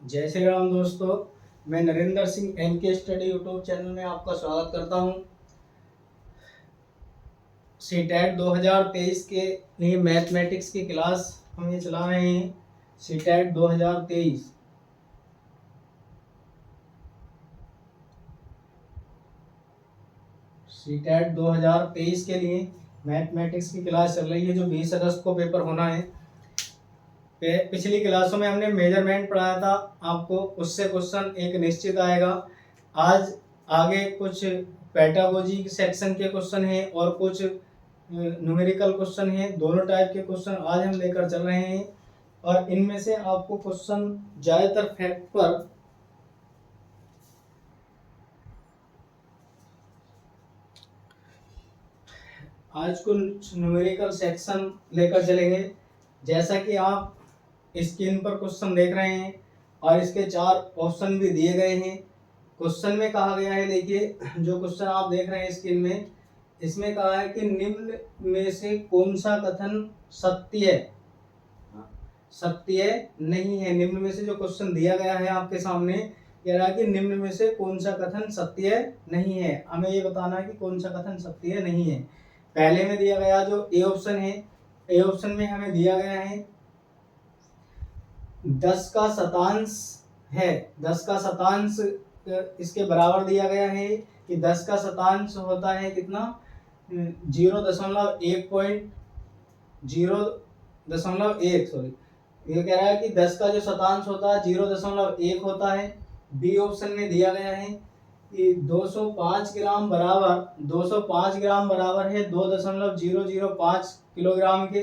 जय श्री राम दोस्तों। मैं Narendra Singh NK study YouTube channel में आपका स्वागत करता हूं। सीटेट 2023 के लिए मैथमेटिक्स की क्लास हम ये चला रहे हैं। सीटेट 2023 सीटेट 2023 के लिए मैथमेटिक्स की क्लास चल रही है, जो 20 अगस्त को पेपर होना है। पिछली क्लासों में हमने मेजरमेंट पढ़ाया था आपको, उससे क्वेश्चन एक निश्चित आएगा। आज आगे कुछ पेडागोजी सेक्शन के क्वेश्चन हैं और कुछ न्यूमेरिकल क्वेश्चन हैं। दोनों टाइप के क्वेश्चन आज हम लेकर चल रहे हैं और इनमें से आपको क्वेश्चन ज़्यादातर फैक्ट पर आज कुछ न्यूमेरिकल सेक्शन लेकर चलेंगे। जैसा कि आप स्क्रीन पर क्वेश्चन देख रहे हैं और इसके 4 ऑप्शन भी दिए गए हैं। क्वेश्चन में कहा गया है, देखिए जो क्वेश्चन आप देख रहे हैं स्क्रीन में, इसमें कहा है कि निम्न में से कौन सा कथन सत्य नहीं है। निम्न में से जो क्वेश्चन दिया गया है आपके सामने, कह रहा है कि निम्न में से कौन सा कथन सत्य नहीं है। हमें ये बताना है कि कौन सा कथन सत्य नहीं है। पहले में दिया गया जो ए ऑप्शन है, ए ऑप्शन में हमें दिया गया है 10 का शतांश है। 10 का शतांश इसके बराबर दिया गया है कि 10 का शतांश होता है कितना, 0.1 सॉरी, ये कह रहा है कि 10 का जो शतांश होता है 0.1 होता है। बी ऑप्शन में दिया गया है कि 205 ग्राम बराबर है 2.005 किलोग्राम के।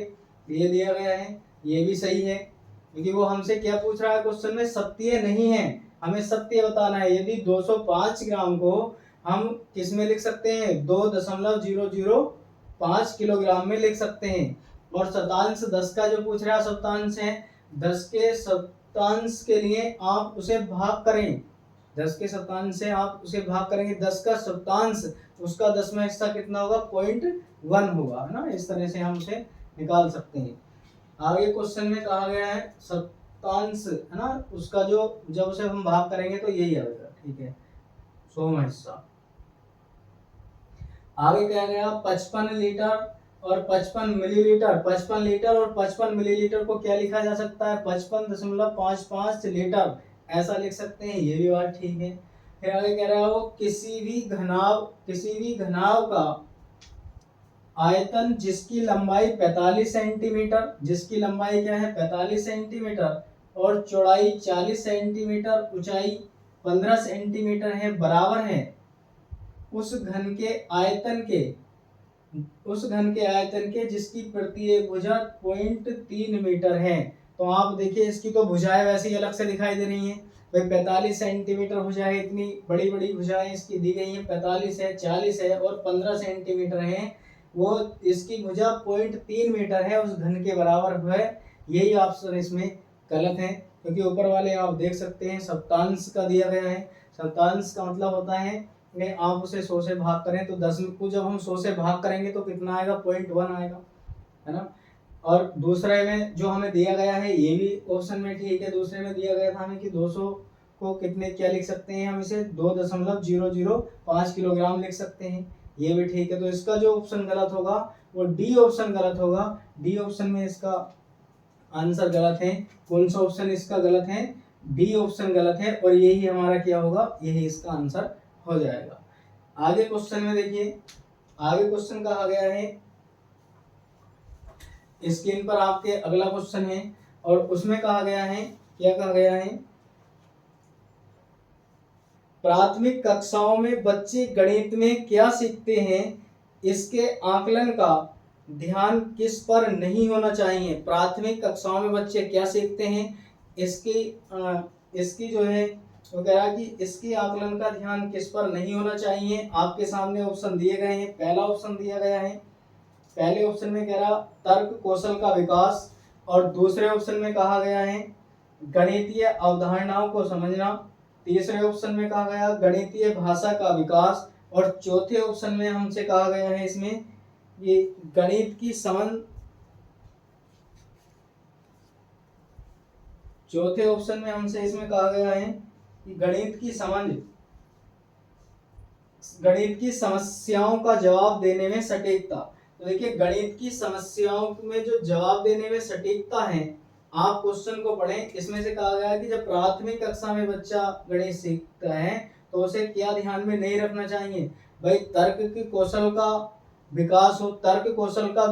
ये दिया गया है, ये भी सही है, क्योंकि वो हमसे क्या पूछ रहा है क्वेश्चन में, सत्य नहीं है। हमें सत्य बताना है। यदि 205 ग्राम को हम किस में लिख सकते हैं, 2.005 किलोग्राम में लिख सकते हैं। और शतांश 10 का जो पूछ रहा है शतांश है, 10 के शतांश के लिए आप उसे भाग करें। 10 के शतांश से आप उसे भाग करेंगे, 10 का शतांश उसका 10वां हिस्सा कितना होगा, 0.1 होगा, है ना। इस तरह से हम उसे निकाल सकते हैं। आगे क्वेश्चन में कहा गया है शतांश, है ना, उसका जो जब उसे हम भाग करेंगे तो यही आएगा, ठीक है, 100वां हिस्सा। आगे क्या गया, 55 लीटर और 55 मिलीलीटर। 55 लीटर और 55 मिलीलीटर को क्या लिखा जा सकता है, 55.55 लीटर, ऐसा लिख सकते हैं। ये भी बात ठीक है। फिर आगे कह रहा है वो किसी भी घनाव का आयतन जिसकी लंबाई 45 सेंटीमीटर, जिसकी लंबाई क्या है 45 सेंटीमीटर और चौड़ाई 40 सेंटीमीटर, ऊंचाई 15 सेंटीमीटर है, बराबर है उस घन के आयतन के जिसकी प्रत्येक भुजा 0.3 मीटर है। तो आप देखिए इसकी तो भुजाएं वैसे ही अलग से दिखाई दे रही हैं। भाई 45 सेंटीमीटर भुजा है, इतनी बड़ी बड़ी भुजाएं इसकी दी गई हैं, 45 है, 40 है और 15 सेंटीमीटर है। वो इसकी भुजा 0.3 मीटर है, उस घन के बराबर है। यही ऑप्शन इसमें गलत है, क्योंकि ऊपर वाले आप देख सकते हैं शतांश का दिया गया है। शतांश का मतलब होता है कि आप उसे 100 से भाग करें तो 10 को जब हम 100 से भाग करेंगे तो कितना आएगा, 0.1 आएगा, है ना। और दूसरे में जो हमें दिया गया है, ये भी ऑप्शन में ठीक है। दूसरे में दिया गया था हमें कि 200 को कितने क्या लिख सकते हैं, हम इसे 2.005 किलोग्राम लिख सकते हैं, ये भी ठीक है। तो इसका जो ऑप्शन गलत होगा वो डी ऑप्शन गलत होगा। डी ऑप्शन में इसका आंसर गलत है। कौन सा ऑप्शन इसका गलत है, डी ऑप्शन गलत है, और यही हमारा क्या होगा, यही इसका आंसर हो जाएगा। आगे क्वेश्चन में देखिए, आगे क्वेश्चन कहा गया है, स्क्रीन पर आपके अगला क्वेश्चन है और उसमें कहा गया है, क्या कहा गया है, प्राथमिक कक्षाओं में बच्चे गणित में क्या सीखते हैं, इसके आकलन का ध्यान किस पर नहीं होना चाहिए। प्राथमिक कक्षाओं में बच्चे क्या सीखते हैं, इसकी जो है वो कह रहा है कि इसके आकलन का ध्यान किस पर नहीं होना चाहिए। आपके सामने ऑप्शन दिए गए हैं। पहला ऑप्शन दिया गया है, पहले ऑप्शन में कह रहा तर्क कौशल का विकास, और दूसरे ऑप्शन में कहा गया है गणितीय अवधारणाओं को समझना। तीसरे ऑप्शन में कहा गया गणितीय भाषा का विकास, और चौथे ऑप्शन में हमसे कहा गया है इसमें ये गणित की समझ चौथे ऑप्शन में हमसे इसमें कहा गया है कि गणित की समस्याओं का जवाब देने में सटीकता। तो देखिए गणित की समस्याओं में जो जवाब देने में सटीकता है, आप क्वेश्चन को पढ़ें। इसमें से कहा गया है कि जब प्राथमिक कक्षा में बच्चा गणित सीखता है तो उसे क्या ध्यान में नहीं रखना चाहिए? भाई तर्क कौशल का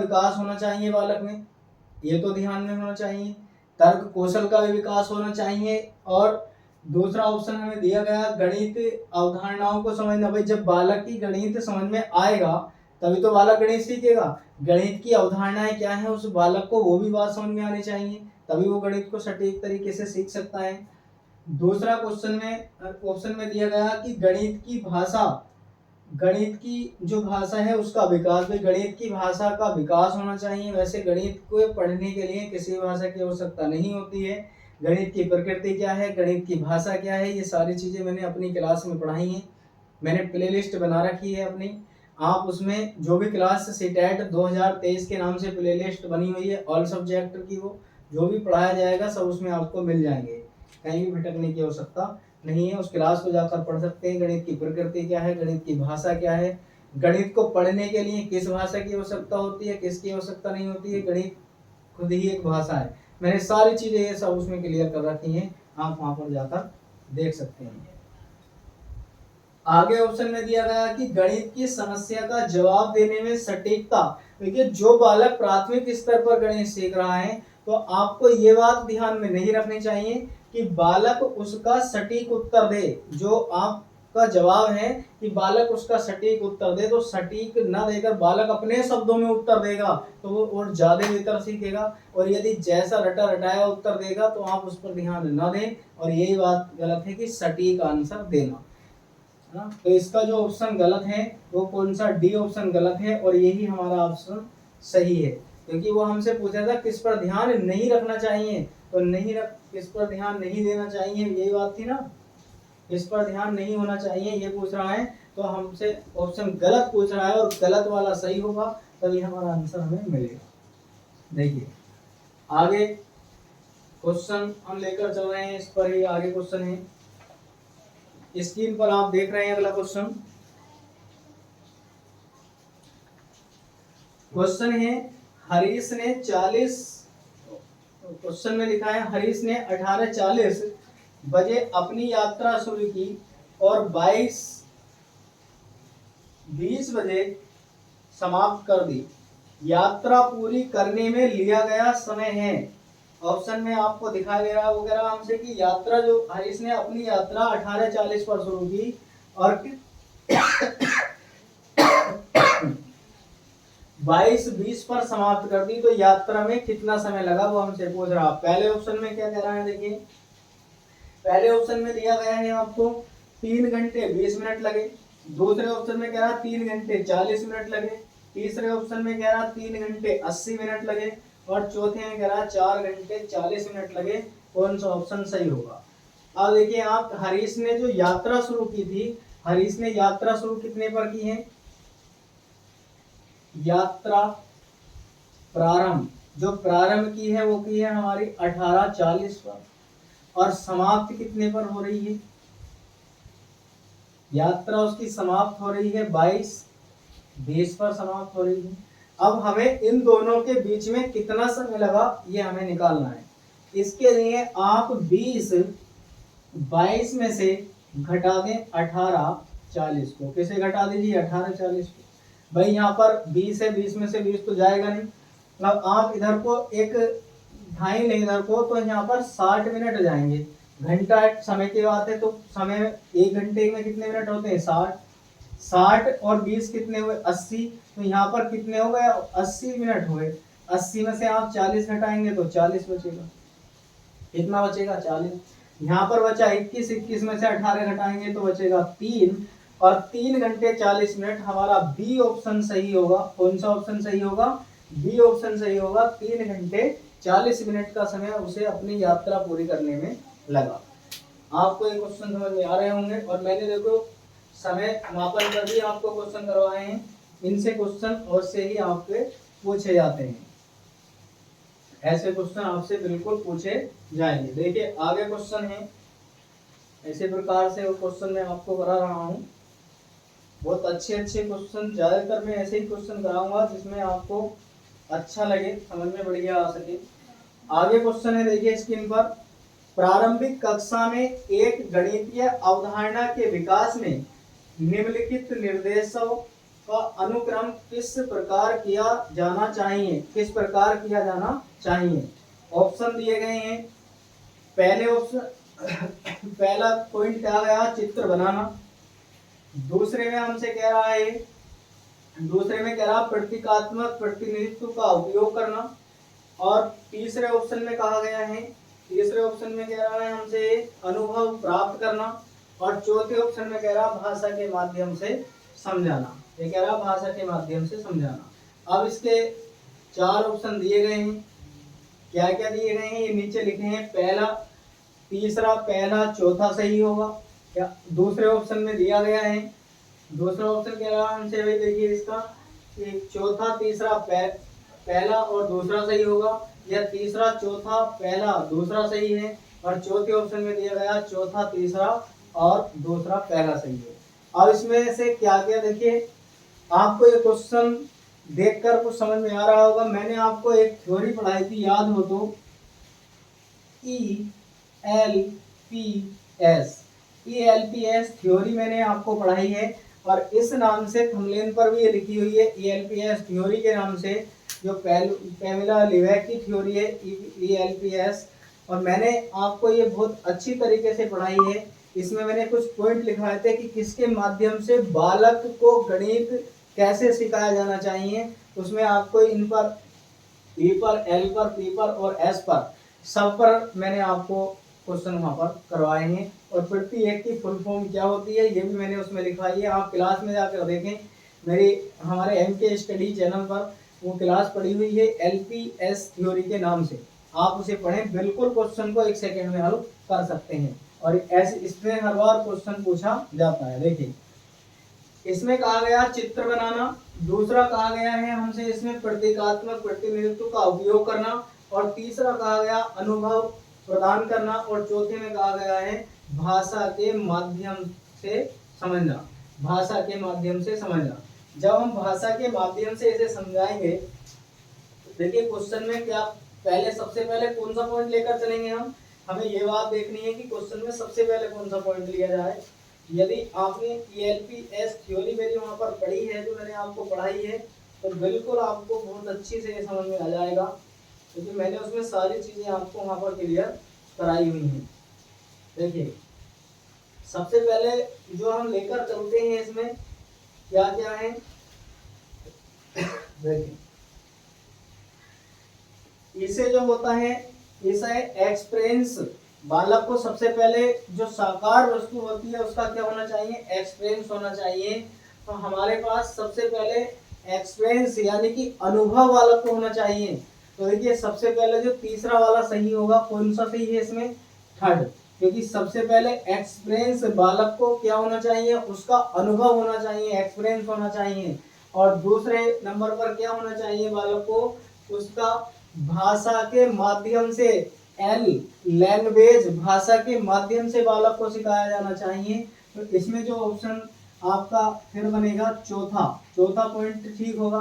विकास होना चाहिए बालक में, ये तो ध्यान में होना चाहिए। तर्क कौशल का भी विकास होना चाहिए। और दूसरा ऑप्शन हमें दिया गया गणित अवधारणाओं को समझना। भाई जब बालक की गणित समझ में आएगा तभी तो बालक गणित सीखेगा। गणित की अवधारणाएं क्या है उस बालक को वो भी बात समझ में आनी चाहिए, तभी वो गणित को सटीक तरीके से सीख सकता है। दूसरा ऑप्शन में दिया गया कि गणित की जो भाषा है उसका विकास, भाई गणित की भाषा का विकास होना चाहिए। वैसे गणित को पढ़ने के लिए किसी भाषा की आवश्यकता नहीं होती है। गणित की प्रकृति क्या है, गणित की भाषा क्या है, ये सारी चीजें मैंने अपनी क्लास में पढ़ाई हैं। मैंने प्लेलिस्ट बना रखी है अपनी, आप उसमें जो भी क्लास सीटेट 2023 के नाम से प्लेलिस्ट बनी हुई है ऑल सब्जेक्ट की, वो जो भी पढ़ाया जाएगा सब उसमें आपको मिल जाएंगे, कहीं भी भटकने की आवश्यकता नहीं है। उस क्लास को जाकर पढ़ सकते हैं। गणित की प्रकृति क्या है, गणित की भाषा क्या है, गणित को पढ़ने के लिए किस भाषा की आवश्यकता होती है, किसकी आवश्यकता नहीं होती है, गणित खुद ही एक भाषा है। मैंने सारी चीजें ये सब उसमें क्लियर कर रखी हैं, आप वहां पर जाकर देख सकते हैं। आगे ऑप्शन में दिया गया कि गणित की समस्या का जवाब देने में सटीकता। देखिए जो बालक प्राथमिक स्तर पर गणित सीख रहा है तो आपको ये बात ध्यान में नहीं रखनी चाहिए कि बालक उसका सटीक उत्तर दे। जो आपका जवाब है कि बालक उसका सटीक उत्तर दे, तो सटीक न देकर बालक अपने शब्दों में उत्तर देगा तो वो और ज्यादा बेहतर सीखेगा। और यदि जैसा रटा रटाया उत्तर देगा तो आप उस पर ध्यान न दें। और यही बात गलत है कि सटीक आंसर देना, तो इसका जो ऑप्शन गलत है वो कौन सा, डी ऑप्शन गलत है। और यही हमारा ऑप्शन सही है, क्योंकि वो हमसे पूछा था किस पर ध्यान नहीं रखना चाहिए, तो किस पर ध्यान नहीं देना चाहिए, यही बात थी ना, किस पर ध्यान नहीं होना चाहिए ये पूछ रहा है। तो हमसे ऑप्शन गलत पूछ रहा है और गलत वाला सही होगा तभी हमारा आंसर हमें मिलेगा। देखिए आगे क्वेश्चन हम लेकर चल रहे हैं, इस पर ही आगे क्वेश्चन है, स्क्रीन पर आप देख रहे हैं। अगला क्वेश्चन है हरीश ने 40, क्वेश्चन में लिखा है हरीश ने 18:40 बजे अपनी यात्रा शुरू की और 22:20 बजे समाप्त कर दी। यात्रा पूरी करने में लिया गया समय है। ऑप्शन में आपको दिखाई दे रहा होगा हमसे कि यात्रा जो हरीश ने अपनी यात्रा 18:40 पर शुरू की और 22:20 पर समाप्त कर दी, तो यात्रा में कितना समय लगा वो हमसे पूछ रहा। पहले ऑप्शन में क्या कह रहा है, देखिए पहले ऑप्शन में दिया गया है आपको 3 घंटे 20 मिनट लगे। दूसरे ऑप्शन में कह रहा 3 घंटे 40 मिनट लगे। तीसरे ऑप्शन में कह रहा 3 घंटे 80 मिनट लगे। और चौथे में कह रहा 4 घंटे 40 मिनट लगे। कौन सा ऑप्शन सही होगा? अब देखिए आप, हरीश ने जो यात्रा शुरू की थी, हरीश ने यात्रा शुरू कितने पर की है, यात्रा प्रारंभ जो प्रारंभ की है वो की है हमारी 18:40 पर। और समाप्त कितने पर हो रही है, यात्रा उसकी समाप्त हो रही है 22:20 पर समाप्त हो रही है। अब हमें इन दोनों के बीच में कितना समय लगा ये हमें निकालना है। इसके लिए आप 22 में से घटा दें 18:40 को। किसे घटा दीजिए, 18:40 को। भाई यहाँ पर 20 है, 20 में से 20 तो जाएगा नहीं। अब आप इधर को एक ढाई लें इधर को, तो यहाँ पर 60 मिनट जाएंगे। घंटा समय की बात है तो समय 1 घंटे में कितने मिनट होते हैं, 60 और 20 कितने हुए, 80। तो यहाँ पर कितने हो गए, 80 मिनट हुए। 80 में से आप 40 घटाएंगे तो 40 बचेगा। कितना बचेगा, 40। यहाँ पर बचा 21, 21 में से 18 घटाएंगे तो बचेगा 3। और 3 घंटे 40 मिनट हमारा बी ऑप्शन सही होगा। कौन सा ऑप्शन सही होगा, बी ऑप्शन सही होगा। 3 घंटे 40 मिनट का समय उसे अपनी यात्रा पूरी करने में लगा। आपको ये क्वेश्चन समझ में आ रहे होंगे। और मैंने देखो समय मापन कर भी आपको क्वेश्चन करवाए हैं। इनसे क्वेश्चन और से ही आपके पूछे जाते हैं। ऐसे क्वेश्चन आपसे बिल्कुल पूछे जाएंगे। देखिए आगे क्वेश्चन है, इसी प्रकार से वो क्वेश्चन मैं आपको करा रहा हूँ। बहुत अच्छे अच्छे क्वेश्चन, ज्यादातर मैं ऐसे ही क्वेश्चन कराऊंगा जिसमें आपको अच्छा लगे, समझ में बढ़िया आ सके। आगे क्वेश्चन है, देखिए स्क्रीन पर, प्रारंभिक कक्षा में एक गणितीय अवधारणा के विकास में निम्नलिखित निर्देशों का अनुक्रम किस प्रकार किया जाना चाहिए, किस प्रकार किया जाना चाहिए। ऑप्शन दिए गए हैं। पहले ऑप्शन पहला पॉइंट क्या गया, चित्र बनाना। दूसरे में हमसे कह रहा है, दूसरे में कह रहा प्रतीकात्मक प्रतिनिधित्व का उपयोग करना। और तीसरे ऑप्शन में कहा गया है, तीसरे ऑप्शन में कह रहा है हमसे अनुभव प्राप्त करना। और चौथे ऑप्शन में कह रहा भाषा के माध्यम से समझाना। ये कह रहा भाषा के माध्यम से समझाना। अब इसके चार ऑप्शन दिए गए हैं। क्या क्या दिए गए हैं ये नीचे लिखे हैं। पहला, तीसरा, पहला, चौथा सही होगा। क्या दूसरे ऑप्शन में दिया गया है, दूसरा ऑप्शन कह रहा है हमसे, भाई देखिए इसका कि चौथा, तीसरा, पहला और दूसरा सही होगा, या तीसरा, चौथा, पहला, दूसरा सही है। और चौथे ऑप्शन में दिया गया चौथा, तीसरा और दूसरा, पहला सही है। अब इसमें से क्या क्या, देखिए आपको ये क्वेश्चन देखकर कुछ समझ में आ रहा होगा। मैंने आपको एक थ्योरी पढ़ाई थी, याद हो तो, ELPS थ्योरी मैंने आपको पढ़ाई है। और इस नाम से थंबनेल पर भी ये लिखी हुई है, ELPS थ्योरी के नाम से, जो पैमेला लिवेक की थ्योरी है, ELPS। और मैंने आपको ये बहुत अच्छी तरीके से पढ़ाई है। इसमें मैंने कुछ पॉइंट लिखवाए थे कि किसके माध्यम से बालक को गणित कैसे सिखाया जाना चाहिए। उसमें आपको इन पर E पर, L पर, P पर और S पर, सब पर मैंने आपको क्वेश्चन वहां पर करवाए हैं। और प्रति एक की फुल फॉर्म क्या होती है ये भी मैंने उसमें लिखवाई है। आप क्लास में जाकर देखें, मेरी हमारे MK स्टडी चैनल पर वो क्लास पड़ी हुई है LPS थ्योरी के नाम से। आप उसे पढ़ें, बिल्कुल क्वेश्चन को 1 सेकेंड में हल कर सकते हैं। और ऐसे इसमें हर बार क्वेश्चन पूछा जाता है। देखिए इसमें कहा गया चित्र बनाना, दूसरा कहा गया है हमसे इसमें प्रतीकात्मक प्रतिनिधित्व का उपयोग करना, और तीसरा कहा गया अनुभव प्रदान करना, और चौथे में कहा गया है भाषा के माध्यम से समझना। भाषा के माध्यम से समझना। जब हम भाषा के माध्यम से इसे समझाएंगे, देखिए क्वेश्चन में क्या, पहले सबसे पहले कौन सा पॉइंट लेकर चलेंगे हम, हमें ये बात देखनी है कि क्वेश्चन में सबसे पहले कौन सा पॉइंट लिया जाए। यदि आपने ELPS थ्योरी मेरी वहां पर पढ़ी है, जो मैंने आपको पढ़ाई है, तो बिल्कुल आपको बहुत अच्छी से समझ में आ जाएगा, क्योंकि मैंने उसमें सारी चीजें आपको वहां पर क्लियर कराई हुई हैं। देखिए सबसे पहले जो हम लेकर चलते हैं इसमें क्या क्या है। देखिए इसे जो होता है, इसे एक्सपीरियंस। बालक को सबसे पहले जो साकार वस्तु होती है उसका क्या होना चाहिए, एक्सपीरियंस होना चाहिए। तो हमारे पास सबसे पहले एक्सपीरियंस यानी कि अनुभव बालक को होना चाहिए। तो देखिए सबसे पहले जो तीसरा वाला सही होगा, कौन सा सही है इसमें, थर्ड। क्योंकि सबसे पहले एक्सपीरियंस बालक को क्या होना चाहिए, उसका अनुभव होना चाहिए, एक्सपीरियंस होना चाहिए। और दूसरे नंबर पर क्या होना चाहिए बालक को, उसका भाषा के माध्यम से, एल लैंग्वेज, भाषा के माध्यम से बालक को सिखाया जाना चाहिए। तो इसमें जो ऑप्शन आपका फिर बनेगा चौथा, चौथा पॉइंट ठीक होगा।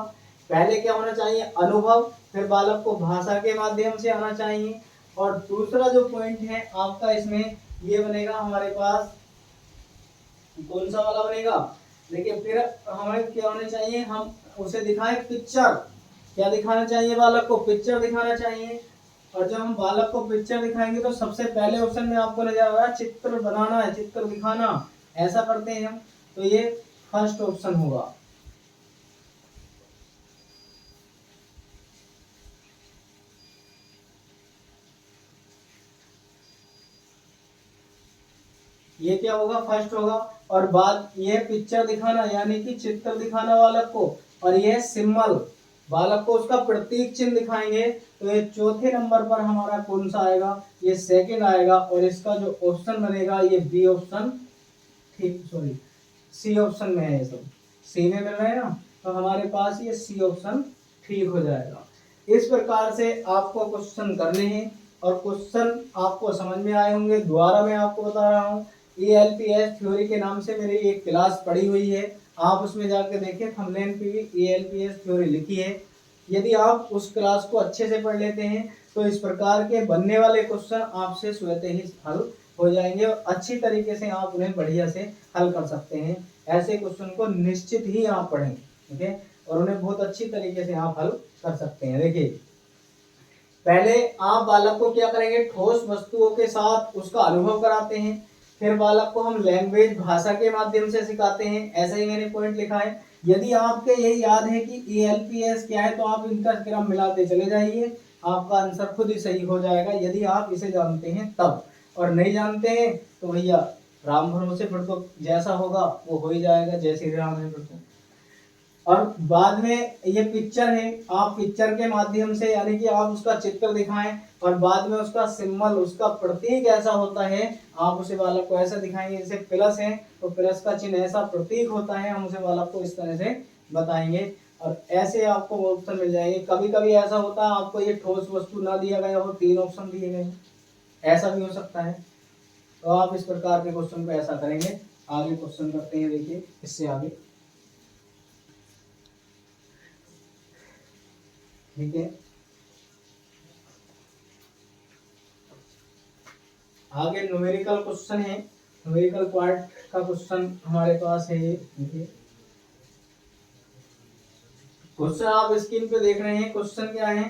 पहले क्या होना चाहिए, अनुभव, फिर बालक को भाषा के माध्यम से आना चाहिए। और दूसरा जो पॉइंट है आपका इसमें ये बनेगा हमारे पास, कौन सा वाला बनेगा, देखिए फिर हमें क्या होना चाहिए, हम उसे दिखाएं पिक्चर। क्या दिखाना चाहिए बालक को, पिक्चर दिखाना चाहिए। और जब हम बालक को पिक्चर दिखाएंगे तो सबसे पहले ऑप्शन में आपको नजर आ रहा है चित्र बनाना है, चित्र दिखाना, ऐसा करते हैं हम, तो ये फर्स्ट ऑप्शन होगा। ये क्या होगा, फर्स्ट होगा। और बाद ये पिक्चर दिखाना यानी कि चित्र दिखाना बालक को, और ये सिंबल, बालक को उसका प्रतीक चिन्ह दिखाएंगे। तो ये चौथे नंबर पर हमारा कौन सा आएगा, ये सेकंड आएगा। और इसका जो ऑप्शन बनेगा ये बी ऑप्शन, ठीक, सॉरी सी ऑप्शन में है, ये सब सी में मिल रहा है ना, तो हमारे पास ये सी ऑप्शन ठीक हो जाएगा। इस प्रकार से आपको क्वेश्चन करने हैं और क्वेश्चन आपको समझ में आए होंगे। दोबारा मैं आपको बता रहा हूँ, ELPS थ्योरी के नाम से मेरी एक क्लास पड़ी हुई है, आप उसमें जाकर देखें, थंबनेल पे भी ELPS थ्योरी लिखी है। यदि आप उस क्लास को अच्छे से पढ़ लेते हैं तो इस प्रकार के बनने वाले क्वेश्चन आपसे स्वतः ही हल हो जाएंगे और अच्छी तरीके से आप उन्हें बढ़िया से हल कर सकते हैं। ऐसे क्वेश्चन को निश्चित ही आप पढ़ें, ठीक है, और उन्हें बहुत अच्छी तरीके से आप हल कर सकते हैं। देखिए, पहले आप बालक को क्या करेंगे, ठोस वस्तुओं के साथ उसका अनुभव कराते हैं, फिर बालक को हम लैंग्वेज भाषा के माध्यम से सिखाते हैं। ऐसा ही मैंने पॉइंट लिखा है। यदि आपके यही याद है कि ELPS क्या है तो आप इनका क्रम मिलाते चले जाइए, आपका आंसर खुद ही सही हो जाएगा यदि आप इसे जानते हैं तब, और नहीं जानते हैं तो भैया राम भरोसे, फिर तो जैसा होगा वो हो ही जाएगा, जय श्री राम है फिर तो। और बाद में ये पिक्चर है, आप पिक्चर के माध्यम से यानी कि आप उसका चित्र दिखाएं और बाद में उसका सिंबल, उसका प्रतीक ऐसा होता है, आप उसे बालक को ऐसा दिखाएंगे, जैसे प्लस है तो प्लस का चिन्ह ऐसा प्रतीक होता है, हम उसे बालक को इस तरह से बताएंगे और ऐसे आपको ऑप्शन मिल जाएंगे। कभी कभी ऐसा होता है आपको ये ठोस वस्तु ना दिया गया हो, 3 ऑप्शन दिए गए, ऐसा भी हो सकता है। तो आप इस प्रकार के क्वेश्चन को ऐसा करेंगे। आगे क्वेश्चन करते हैं, देखिए इससे आगे, ठीक है। आगे न्यूमेरिकल क्वेश्चन है, न्यूमेरिकल पार्ट का क्वेश्चन हमारे पास है ये, देखिए क्वेश्चन आप स्क्रीन पे देख रहे हैं। क्वेश्चन क्या है,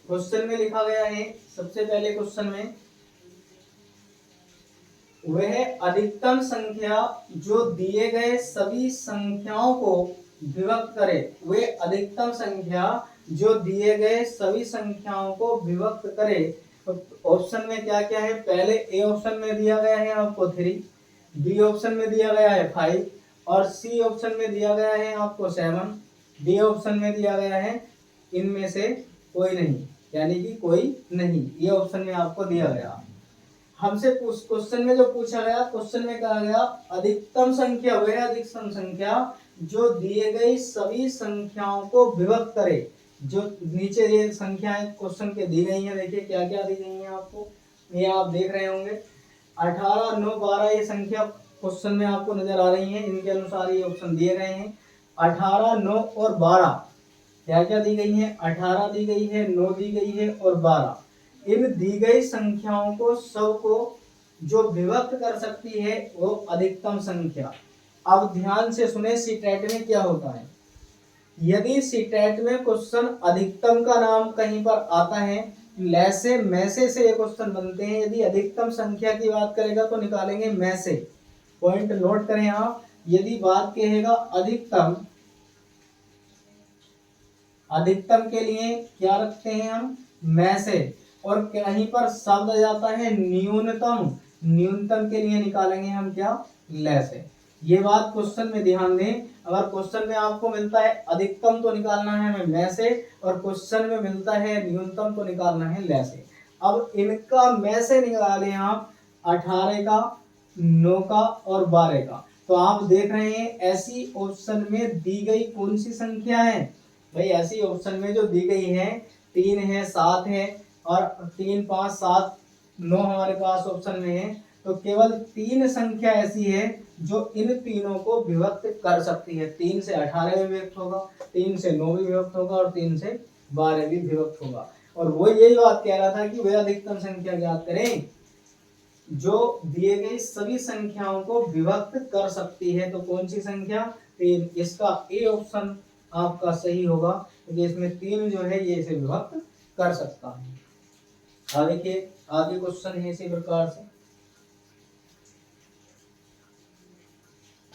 क्वेश्चन में लिखा गया है, सबसे पहले क्वेश्चन में, वह अधिकतम संख्या जो दिए गए सभी संख्याओं को विभक्त करे, वह अधिकतम संख्या जो दिए गए सभी संख्याओं को विभक्त करे। तो ऑप्शन में क्या क्या है, पहले ए ऑप्शन में दिया गया है आपको 3, बी ऑप्शन में दिया गया है 5 और सी ऑप्शन में दिया गया है आपको 7, डी ऑप्शन में दिया गया है इनमें से कोई नहीं, यानी कि कोई नहीं, ये ऑप्शन में आपको दिया गया। हमसे क्वेश्चन में जो पूछा गया, क्वेश्चन में कहा गया अधिकतम संख्या, वह अधिकतम संख्या जो दिए गई सभी संख्याओं को विभक्त करे। जो नीचे ये संख्याएं क्वेश्चन के दी गई हैं, देखिए क्या क्या दी गई हैं आपको, ये आप देख रहे होंगे 18, 9, 12 ये संख्या क्वेश्चन में आपको नजर आ रही है, इनके अनुसार ये ऑप्शन दिए गए हैं। 18, 9 और 12 क्या क्या दी गई है, 18 दी गई है, 9 दी गई है और 12। इन दी गई संख्याओं को सबको जो विभक्त कर सकती है वो अधिकतम संख्या। अब ध्यान से सुने, सीटेट में क्या होता है, यदि सीटेट में क्वेश्चन अधिकतम का नाम कहीं पर आता है, लैसे मैसे से ये क्वेश्चन बनते हैं। यदि अधिकतम संख्या की बात करेगा तो निकालेंगे मैसे, पॉइंट नोट करें आप। यदि बात कहेगा अधिकतम, अधिकतम के लिए क्या रखते हैं हम, मैसे, और कहीं पर शब्द आ जाता है न्यूनतम, न्यूनतम के लिए निकालेंगे हम क्या, लैसे। ये बात क्वेश्चन में ध्यान दें, अगर क्वेश्चन में आपको मिलता है अधिकतम तो निकालना है हमें मैसे, और क्वेश्चन में मिलता है न्यूनतम तो निकालना है लैसे। अब इनका मैसे निकालें आप 18 का, 9 का और 12 का, तो आप देख रहे हैं ऐसी ऑप्शन में दी गई कौन सी संख्या है भाई, ऐसी ऑप्शन में जो दी गई है 3 है, 7 है और 3, 5, 7, 9 हमारे पास ऑप्शन में है। तो केवल 3 संख्या ऐसी है जो इन तीनों को विभक्त कर सकती है। 3 से 18 भी विभक्त होगा, 3 से 9 भी विभक्त होगा और 3 से 12 भी विभक्त होगा। और वो यही बात कह रहा था कि वह अधिकतम संख्या ज्ञात करें जो दिए गई सभी संख्याओं को विभक्त कर सकती है। तो कौन सी संख्या, 3। इसका ए ऑप्शन आपका सही होगा क्योंकि इसमें 3 जो है ये इसे विभक्त कर सकता है। आगे के आगे क्वेश्चन है इसी प्रकार से,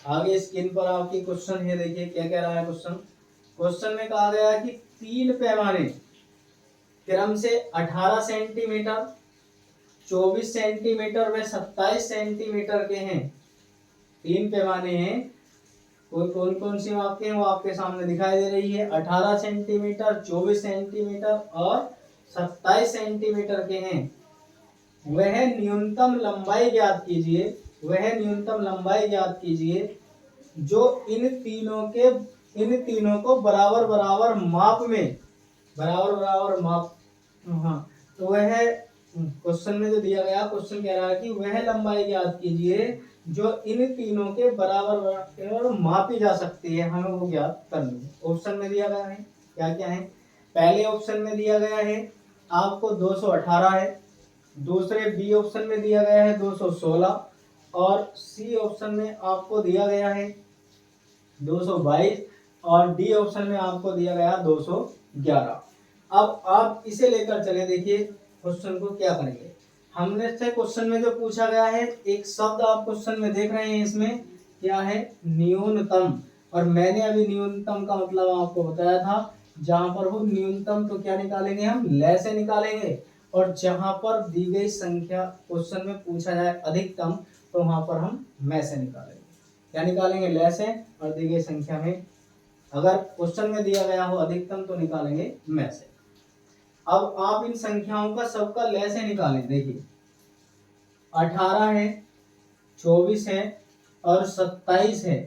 आगे स्क्रीन पर आपकी क्वेश्चन है, देखिए क्या कह रहा है क्वेश्चन। क्वेश्चन में कहा गया है कि 3 पैमाने क्रम से 18 सेंटीमीटर, 24 सेंटीमीटर व 27 सेंटीमीटर के हैं। 3 पैमाने हैं, कोई कौन कौन सी आपके हैं वो आपके सामने दिखाई दे रही है। 18 सेंटीमीटर, 24 सेंटीमीटर और 27 सेंटीमीटर के हैं। वह न्यूनतम लंबाई ज्ञात कीजिए, वह न्यूनतम लंबाई ज्ञात कीजिए जो इन तीनों को बराबर बराबर माप में बराबर बराबर माप, हाँ, तो वह क्वेश्चन में जो दिया गया, क्वेश्चन कह रहा है कि वह लंबाई ज्ञात कीजिए जो इन तीनों के बराबर बराबर मापी जा सकती है, हमें वो ज्ञात करनी है। ऑप्शन में दिया गया है क्या क्या है। पहले ऑप्शन में दिया गया है आपको 218 है, दूसरे बी ऑप्शन में दिया गया है 216, और सी ऑप्शन में आपको दिया गया है 222, और डी ऑप्शन में आपको दिया गया 211। अब आप इसे लेकर चले, देखिए क्वेश्चन को क्या करेंगे। हमने से क्वेश्चन में जो पूछा गया है, एक शब्द आप क्वेश्चन में देख रहे हैं, इसमें क्या है, न्यूनतम। और मैंने अभी न्यूनतम का मतलब आपको बताया था, जहां पर हो न्यूनतम तो क्या निकालेंगे हम, लय से निकालेंगे। और जहां पर दी गई संख्या क्वेश्चन में पूछा जाए अधिकतम, तो वहां पर हम में से निकालेंगे। क्या निकालेंगे, लय से, और दी गई संख्या में अगर क्वेश्चन में दिया गया हो अधिकतम तो निकालेंगे में से। अब आप इन संख्याओं का सबका लय से निकालें। देखिए 18 है, 24 है और 27 है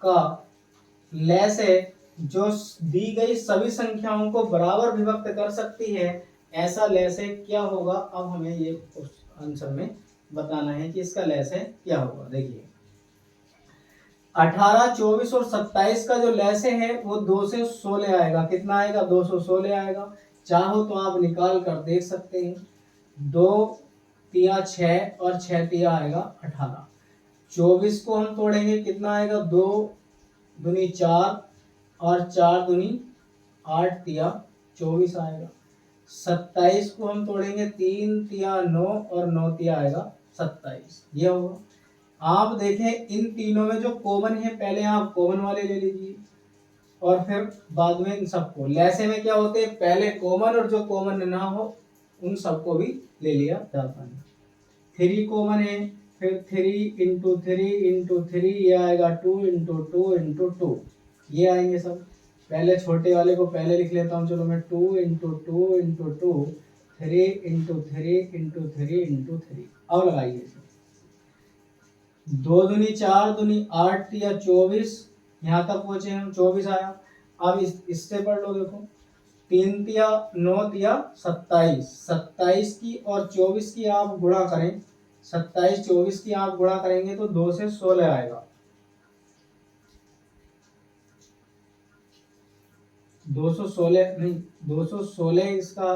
का लय से जो दी गई सभी संख्याओं को बराबर विभक्त कर सकती है, ऐसा लय से क्या होगा। अब हमें ये आंसर में बताना है कि इसका लय से क्या होगा। देखिए 18, 24 और 27 का जो लय से है वो 2 से 16 आएगा। कितना आएगा, 216 आएगा। चाहो तो आप निकाल कर देख सकते हैं। 2 तिया 6 और 6 तिया आएगा 18। 24 को हम तोड़ेंगे, कितना आएगा, 2 दूनी 4 और 4 दूनी 8 तिया 24 आएगा। 27 को हम तोड़ेंगे, 3 तिया 9 और 9 तिया आएगा 27। ये होगा। आप देखें इन तीनों में जो कॉमन है, पहले आप कॉमन वाले ले लीजिए और फिर बाद में इन सबको। लैसे में क्या होते हैं, पहले कॉमन और जो कॉमन ना हो उन सबको भी ले लिया जाता है। 3 कॉमन है, फिर 3 इंटू 3 इंटू 3, ये आएगा 2 इंटू 2 इंटू 2, ये आएंगे सब। पहले छोटे वाले को पहले लिख लेता हूँ, चलो मैं 2 into 2 into 2, 3 into 3 into 3 into 3। अब लगाइए, 2 दूनी 4 दूनी 8 या 24, यहाँ तक पहुंचे हम, 24 आया। अब इससे पढ़ लो, देखो 3 तिया 9 तिया 27, 27 की और 24 की आप गुणा करें, 27 24 की आप गुणा करेंगे तो 2 से 16 आएगा। 216 नहीं, 216 इसका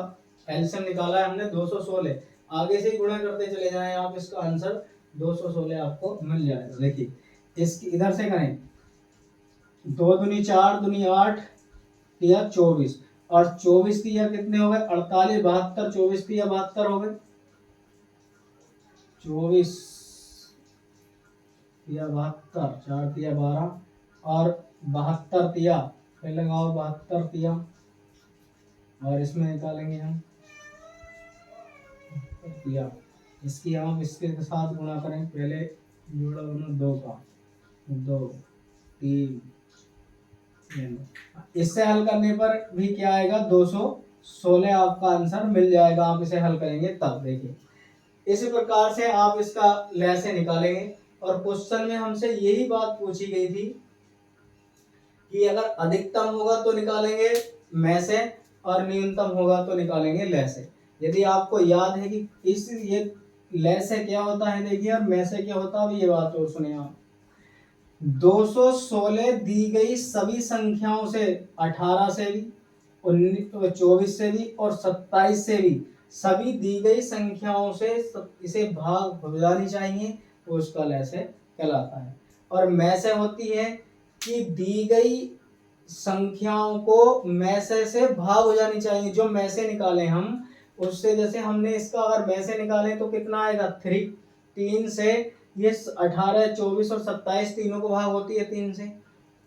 एलसीएम निकाला है हमने, 216। आगे से ही गुणा करते चले जाएं आप, इसका आंसर 216 आपको मिल जाएगा। देखिए इसकी इधर से करें, 2 दूनी 4 दूनी 8 तिया 24, और 24 तिया कितने हो गए, 48, 72, 24 तिया 72 हो गए, 24 तिया 72, 4 तिया 12 और 72 तिया, फिर लगाओ 72 तिया, और इसमें निकालेंगे हम तिया। इसकी आप इसके साथ गुणा करें, पहले जोड़ा होना 2 का, 2 3, इससे हल करने पर भी क्या आएगा, 216 आपका आंसर मिल जाएगा। आप इसे हल करेंगे तब। देखिए इसी प्रकार से आप इसका लय से निकालेंगे। और क्वेश्चन में हमसे यही बात पूछी गई थी कि अगर अधिकतम होगा तो निकालेंगे में से, और न्यूनतम होगा तो निकालेंगे लय से। यदि आपको याद है कि इस ये लय से क्या होता है, देखिए, और में से क्या होता है, अब ये बात और सुनिए आप। 216 दी गई सभी संख्याओं से, 18 से भी, 24 से भी और 27 से भी, सभी दी गई संख्याओं से इसे भाग हो जानी चाहिए, तो उसका लय से कहलाता है। और में से होती है कि दी गई संख्याओं को में से भाग हो जानी चाहिए। जो में से निकाले हम उससे, जैसे हमने इसका अगर में से निकाले तो कितना आएगा, 3, 3 से ये 18, 24 और 27 तीनों को भाग होती है 3 से,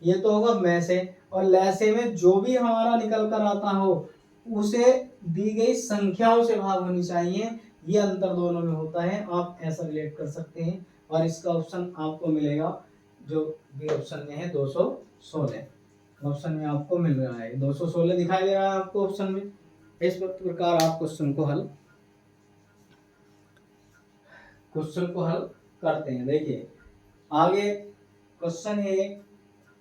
ये तो होगा में से। और लैसे में जो भी हमारा निकल कर आता हो उसे दी गई संख्याओं से भाग होनी चाहिए, ये अंतर दोनों में होता है। आप ऐसा रिलेट कर सकते हैं। और इसका ऑप्शन आपको मिलेगा जो बी ऑप्शन में है, 216 ऑप्शन में आपको मिल रहा है, 216 दिखाई दे रहा है आपको ऑप्शन में। इस प्रकार आप क्वेश्चन को हल करते हैं। देखिए आगे क्वेश्चन है,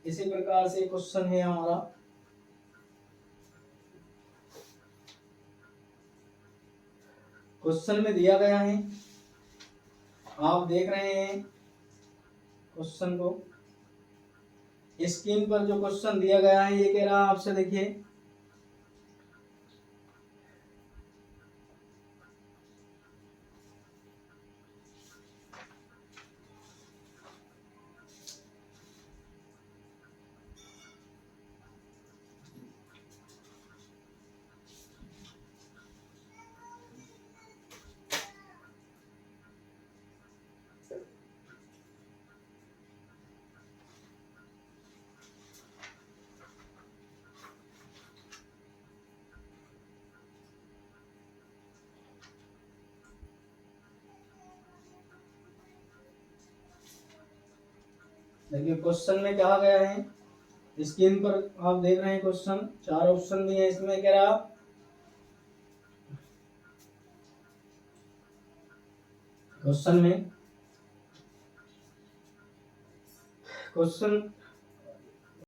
इसी प्रकार से क्वेश्चन है हमारा, क्वेश्चन में दिया गया है, आप देख रहे हैं क्वेश्चन को। स्क्रीन पर जो क्वेश्चन दिया गया है ये कह रहा है आपसे, देखिए देखिए क्वेश्चन में कहा गया है, स्क्रीन पर आप देख रहे हैं क्वेश्चन, 4 ऑप्शन भी है इसमें। कह रहा क्वेश्चन में, क्वेश्चन